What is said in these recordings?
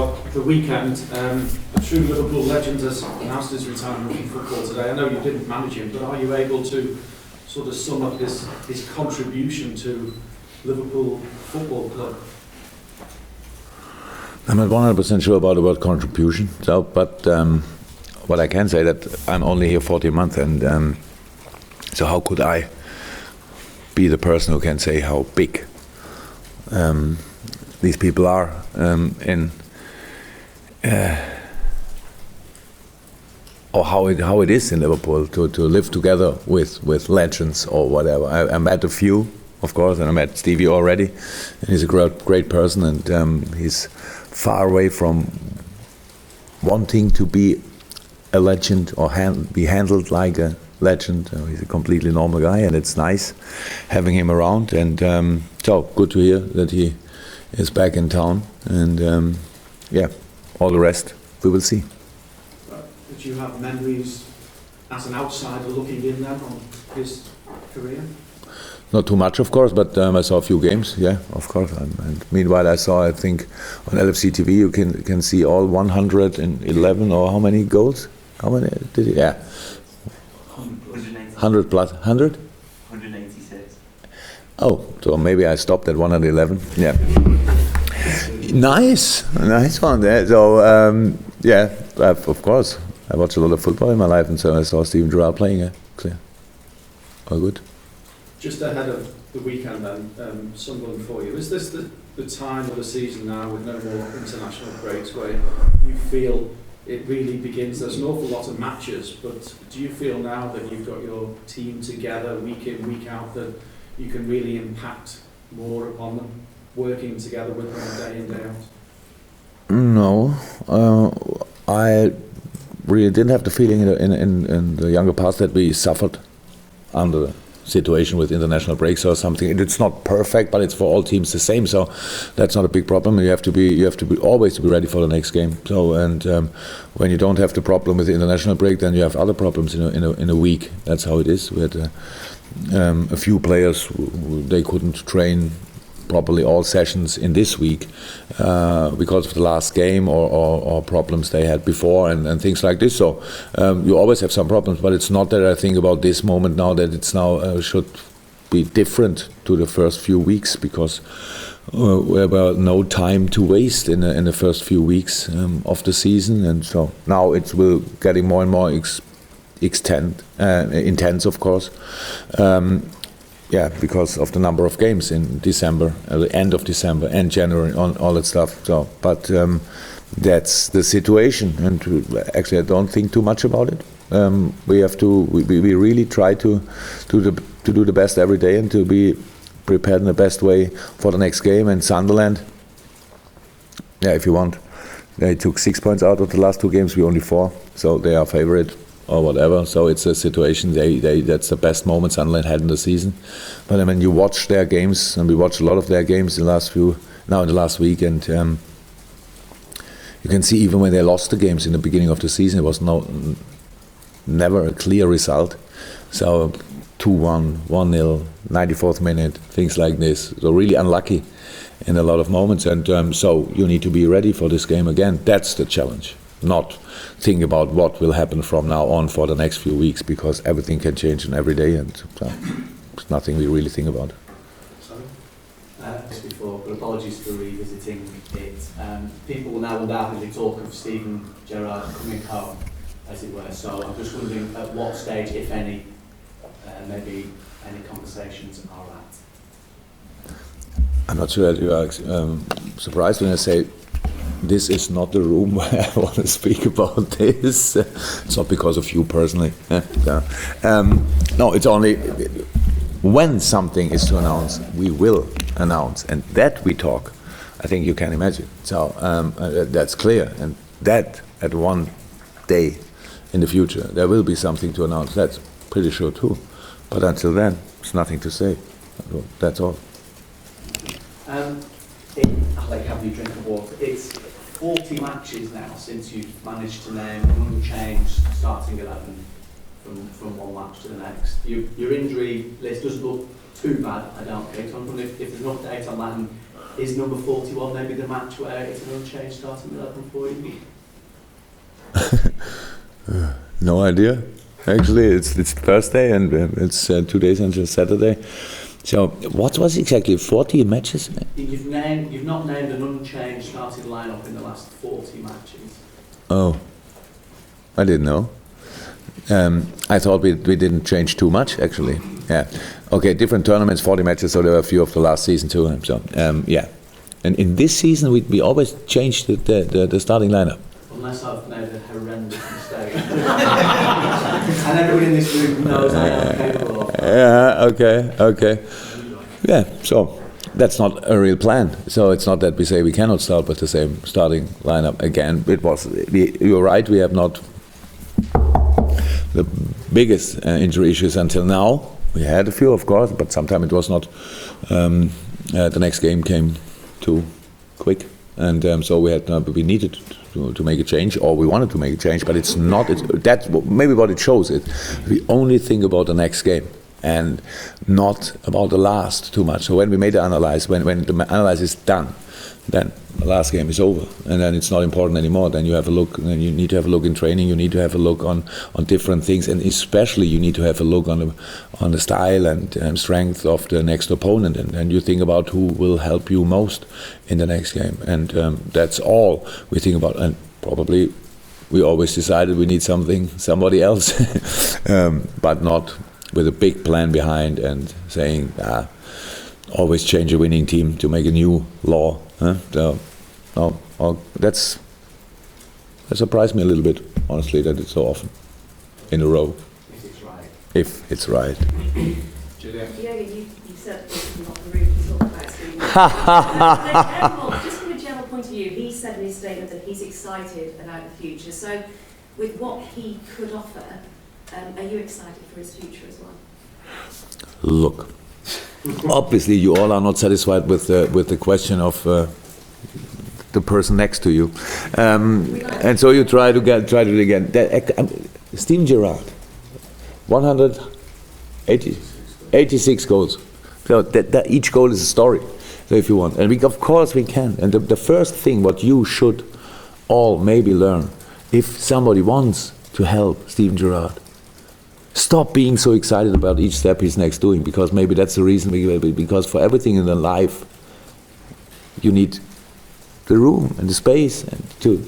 Well, the weekend, a true Liverpool legend has announced his retirement from football today. I know you didn't manage him, but are you able to sort of sum up his contribution to Liverpool Football Club? I'm not 100% sure about the word contribution, but what I can say that I'm only here 14 months, and so how could I be the person who can say how big these people are or how it is in Liverpool to live together with legends or whatever. I met a few, of course, and I met Stevie already, and he's a great person, and he's far away from wanting to be a legend or be handled like a legend. He's a completely normal guy, and it's nice having him around, and so good to hear that he is back in town, and yeah, all the rest we will see. Did you have memories as an outsider looking in then on his career? Not too much, of course, but I saw a few games, yeah, of course. And meanwhile, I saw, I think, on LFC TV, you can see all 111 or how many goals? How many did he? Yeah. 100 plus 100? 186. Oh, so maybe I stopped at 111. Yeah. Nice one there. So yeah, of course, I watched a lot of football in my life, and so I saw Steven Gerrard playing. Yeah, clear. All good. Just ahead of the weekend then, Sunderland for you, is this the time of the season now with no more international breaks where you feel it really begins? There's an awful lot of matches, but do you feel now that you've got your team together week in, week out, that you can really impact more upon them, working together with them day in, day out? No, I really didn't have the feeling in the younger past that we suffered under the situation with international breaks or something. It's not perfect, but it's for all teams the same, so that's not a big problem. You have to be always to be ready for the next game. So, and when you don't have the problem with the international break, then you have other problems in a week. That's how it is. We had a few players they couldn't train properly all sessions in this week because of the last game or problems they had before and things like this. So you always have some problems, but it's not that I think about this moment now that it's now should be different to the first few weeks, because we have no time to waste in the first few weeks of the season, and so now it will getting more and more intense, of course. Yeah, because of the number of games in December, the end of December and January, all that stuff. So, but that's the situation, and actually, I don't think too much about it. We have to. We really try to do the best every day and to be prepared in the best way for the next game. And Sunderland, yeah, if you want, they took 6 points out of the last two games. We only 4, so they are favorite or whatever. So it's a situation that's the best moment Sunderland had in the season. But I mean, you watch their games, and we watched a lot of their games in the last week, and you can see even when they lost the games in the beginning of the season, it was never a clear result. So 2-1, 1-0, 94th minute, things like this. So really unlucky in a lot of moments, and so you need to be ready for this game again. That's the challenge. Not think about what will happen from now on for the next few weeks, because everything can change in every day, and it's nothing we really think about. Just before, but apologies for revisiting it. People will now undoubtedly talk of Steven Gerrard coming home, as it were. So I'm just wondering at what stage, if any, maybe any conversations are at. I'm not sure that you are surprised when I say this is not the room where I want to speak about this. It's not because of you personally. No, it's only when something is to announce, we will announce, and that we talk. I think you can imagine. So that's clear, and that at one day in the future there will be something to announce. That's pretty sure too. But until then, there's nothing to say. That's all. I'll let you have your drink of water. It's 40 matches now since you've managed to name an unchanged starting 11 from one match to the next. Your injury list doesn't look too bad, I don't think. So I'm wondering if there's an update on that, and is number 41 maybe the match where it's an unchanged starting 11 for you? No idea. Actually, it's Thursday and it's 2 days until Saturday. So what was exactly 40 matches? You've not named an unchanged starting lineup in the last 40 matches. Oh, I didn't know. I thought we didn't change too much actually. Yeah. Okay, different tournaments, 40 matches, so there were a few of the last season too. So yeah. And in this season we always changed the starting lineup. Unless I've made a horrendous mistake. And everybody in this room knows I am capable of that. Yeah, okay. Yeah, so that's not a real plan. So it's not that we say we cannot start with the same starting lineup again. You're right, we have not the biggest injury issues until now. We had a few, of course, but sometimes it was not. The next game came too quick, and so we needed to make a change, or we wanted to make a change, but it's not. That's maybe what it shows. We only think about the next game and not about the last too much. So when we made the analysis, when the analysis is done, then the last game is over, and then it's not important anymore. Then you have a look, and you need to have a look in training. You need to have a look on different things, and especially you need to have a look on the style and strength of the next opponent, and you think about who will help you most in the next game, and that's all we think about. And probably we always decided we need somebody else, but not with a big plan behind and saying always change a winning team to make a new law. So, that surprised me a little bit, honestly, that it's so often in a row. If it's right. Julia? Yeah, you said this is not the room to talk about Steve. Just from a general point of view, he said in his statement that he's excited about the future. So, with what he could offer, are you excited for his future as well? Look. Obviously, you all are not satisfied with the question of the person next to you, and so you try to do it again. Steven Gerrard, 186 goals. So that each goal is a story. So if you want, and of course we can. And the first thing what you should all maybe learn, if somebody wants to help Steven Gerrard, stop being so excited about each step he's next doing, because maybe that's the reason. Because for everything in the life, you need the room and the space and to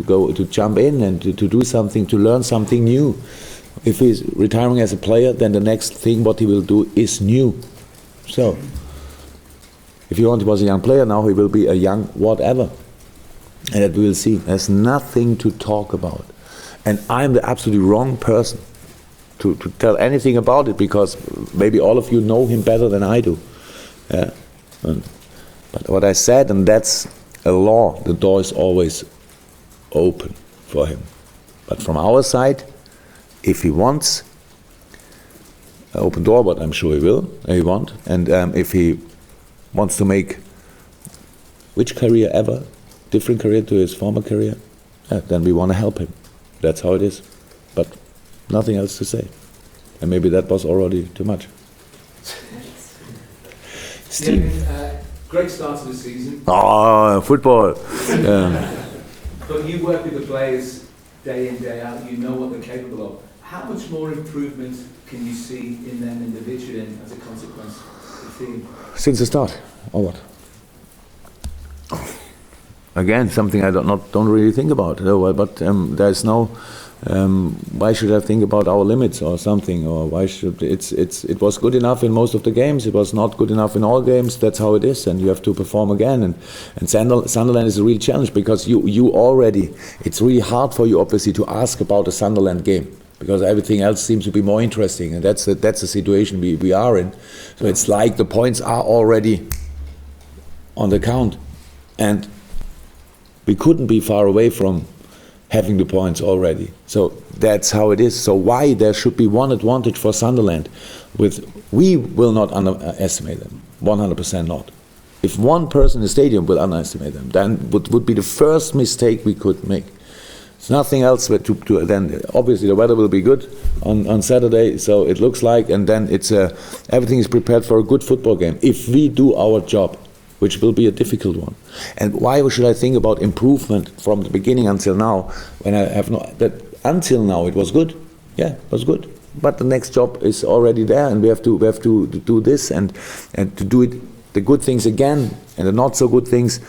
go to jump in and to do something, to learn something new. If he's retiring as a player, then the next thing what he will do is new. So, if you want, he was a young player. Now he will be a young whatever, and that we will see. There's nothing to talk about, and I'm the absolutely wrong person to tell anything about it, because maybe all of you know him better than I do. Yeah. But what I said, and that's a law, the door is always open for him. But from our side, if he wants an open door, but I'm sure he will, and if he wants to make which career ever, different career to his former career, then we want to help him. That's how it is. But nothing else to say. And maybe that was already too much. Steve. Yeah, great start to the season. Oh, football. But you work with the players day in, day out. You know what they're capable of. How much more improvement can you see in them individually and as a consequence of the team? Since the start, or what? Again, something I don't really think about. But there's no. Why should I think about our limits or something? Or why should it was good enough in most of the games. It was not good enough in all games. That's how it is, and you have to perform again. And Sunderland is a real challenge, because you already. It's really hard for you, obviously, to ask about a Sunderland game, because everything else seems to be more interesting, and that's the situation we are in. So it's like the points are already on the count, and we couldn't be far away from having the points already. So that's how it is. So why there should be one advantage for Sunderland? We will not underestimate them, 100% not. If one person in the stadium will underestimate them, then would be the first mistake we could make. It's nothing else but to then obviously the weather will be good on Saturday, so it looks like, and then it's everything is prepared for a good football game. If we do our job, which will be a difficult one. And why should I think about improvement from the beginning until now, when I have that until now it was good? Yeah, it was good. But the next job is already there, and we have to do this and to do it, the good things again, and the not so good things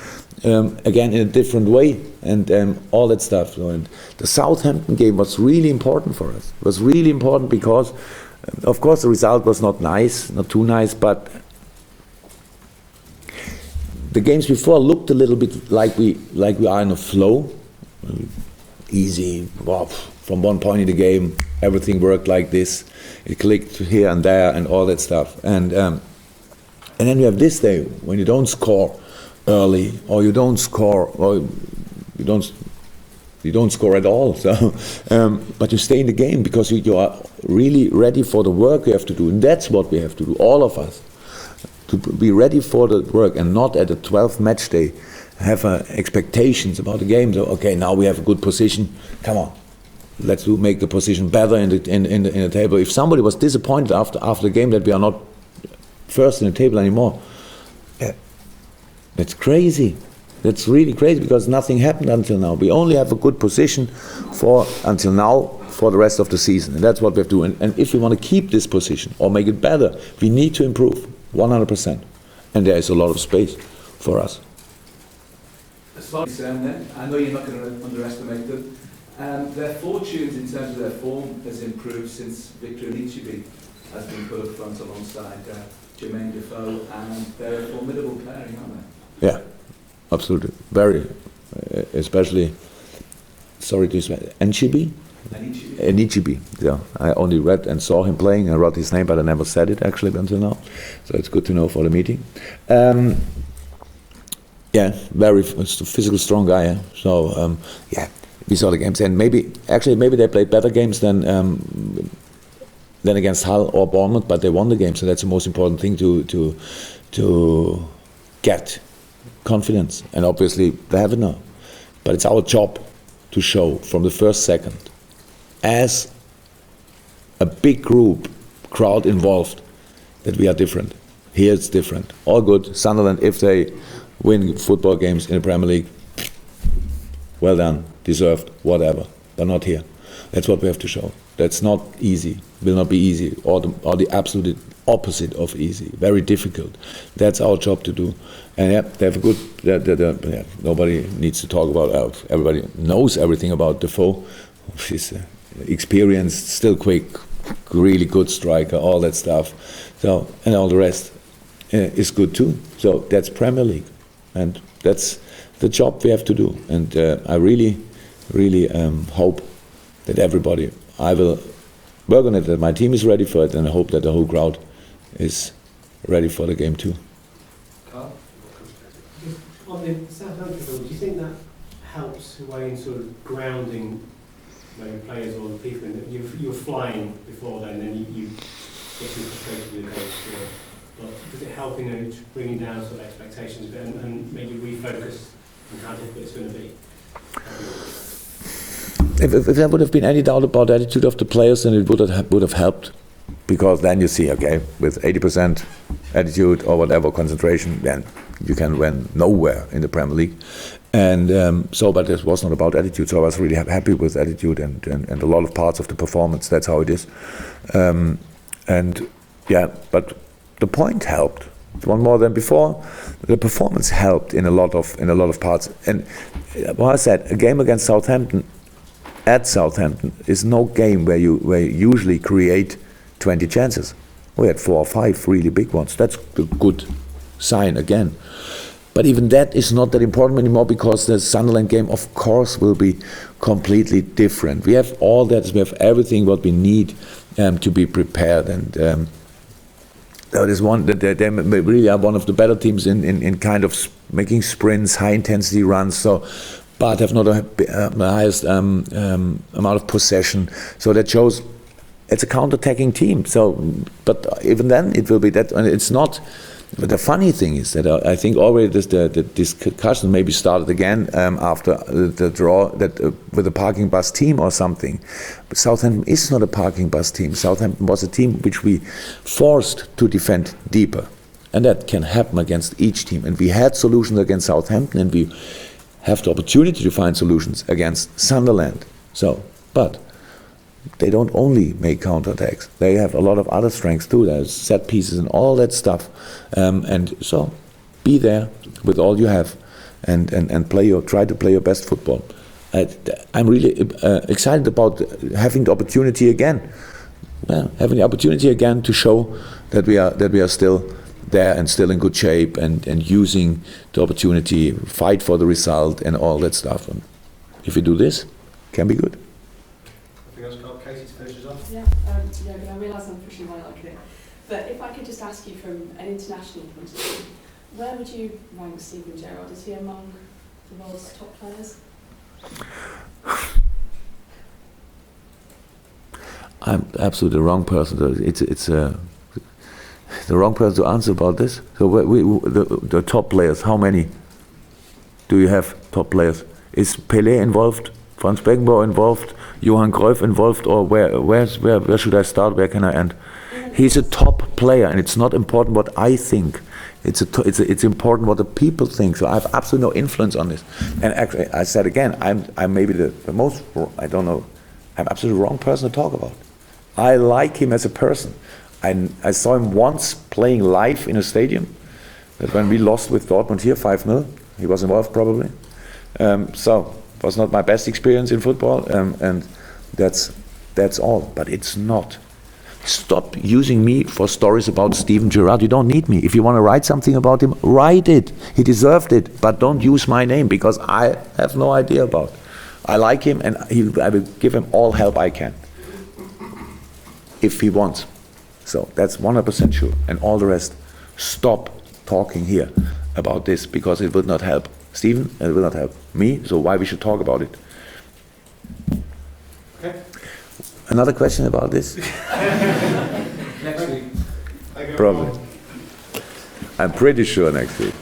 again in a different way, and all that stuff. So, and the Southampton game was really important for us. It was really important because, of course, the result was not nice, not too nice, but the games before looked a little bit like we are in a flow, easy. Wow, from one point in the game, everything worked like this. It clicked here and there, and all that stuff. And then you have this day when you don't score early, or you don't score, or you don't score at all. So, but you stay in the game because you are really ready for the work you have to do, and that's what we have to do, all of us, to be ready for the work, and not at the 12th match day have expectations about the game. So, okay, now we have a good position. Come on, let's make the position better in the table. If somebody was disappointed after the game that we are not first in the table anymore, that's crazy. That's really crazy, because nothing happened until now. We only have a good position until now for the rest of the season, and that's what we have to do. And if we want to keep this position or make it better, we need to improve 100%, and there is a lot of space for us. As far as then, I know you're not going to underestimate them. Their fortunes in terms of their form has improved since Victor Anichebe has been put up front alongside Jermaine Defoe, and they're a formidable pairing, aren't they? Yeah, absolutely. Very, especially, sorry to say, Anichebe. Yeah, I only read and saw him playing. I wrote his name, but I never said it actually until now. So it's good to know for the meeting. Yeah, very physical, strong guy. Yeah? So yeah, we saw the games, and maybe they played better games than against Hull or Bournemouth, but they won the game. So that's the most important thing to get confidence, and obviously they have it now. But it's our job to show from the first second, as a big crowd involved, that we are different. Here it's different. All good. Sunderland, if they win football games in the Premier League, well done, deserved, whatever. But not here. That's what we have to show. That's not easy. Will not be easy, or the absolute opposite of easy. Very difficult. That's our job to do. And yeah, they have a good. Yeah, nobody needs to talk about. Everybody knows everything about Defoe. He's experienced, still quick, really good striker, all that stuff. So, and all the rest is good too. So that's Premier League, and that's the job we have to do. And I really hope that everybody. I will work on it, that my team is ready for it, and I hope that the whole crowd is ready for the game too. Carl? On the Southampton field, do you think that helps away in sort of grounding players or people in that you're flying before then, and you get too frustrated with the game? But does it help in bringing down sort of expectations a bit and make you refocus on how difficult it's going to be? If there would have been any doubt about the attitude of the players, then it would have helped, because then you see, okay, with 80% attitude or whatever concentration, then you can win nowhere in the Premier League. And but it was not about attitude. So I was really happy with attitude and a lot of parts of the performance. That's how it is. And yeah, but the point helped. One more than before. The performance helped in a lot of parts. And what I said, a game against Southampton. At Southampton is no game where you usually create 20 chances. We had 4 or 5 really big ones. That's a good sign again. But even that is not that important anymore, because the Sunderland game, of course, will be completely different. We have all that. We have everything what we need to be prepared. And that is one that they really are one of the better teams in kind of making sprints, high intensity runs. So. But have not the highest amount of possession. So that shows it's a counter-attacking team. So, but even then, it will be that, and it's not. But the funny thing is that I think already the discussion maybe started again after the draw with a parking bus team or something. But Southampton is not a parking bus team. Southampton was a team which we forced to defend deeper. And that can happen against each team. And we had solutions against Southampton, and we have the opportunity to find solutions against Sunderland. So, but they don't only make counterattacks. They have a lot of other strengths too. There's set pieces and all that stuff. And so, be there with all you have, and try to play your best football. I'm really excited about having the opportunity again. Having the opportunity again to show that we are still there and still in good shape, and using the opportunity, fight for the result and all that stuff. And if we do this, it can be good. Anything else, Carl? Katie, to finish us off? Yeah, I realise I'm pushing my luck here, but if I could just ask you from an international point of view, where would you rank Steven Gerrard? Is he among the world's top players? I'm absolutely the wrong person. It's the wrong person to answer about this. So the top players, how many do you have top players? Is Pelé involved? Franz Beckenbauer involved? Johan Cruyff involved? Or where should I start? Where can I end? He's a top player, and it's not important what I think. It's important what the people think. So I have absolutely no influence on this. And actually, I said again, I'm maybe the most, I don't know, I'm absolutely the wrong person to talk about. I like him as a person. I saw him once playing live in a stadium. That when we lost with Dortmund here 5-0, he was involved probably. So it was not my best experience in football, and that's all. But it's not. Stop using me for stories about Steven Gerrard. You don't need me. If you want to write something about him, write it. He deserved it. But don't use my name, because I have no idea about it. I like him, and I will give him all help I can, if he wants. So that's 100% sure. And all the rest, stop talking here about this, because it will not help Steven, and it will not help me. So why we should talk about it? Okay. Another question about this? Next week. Probably. I'm pretty sure next week.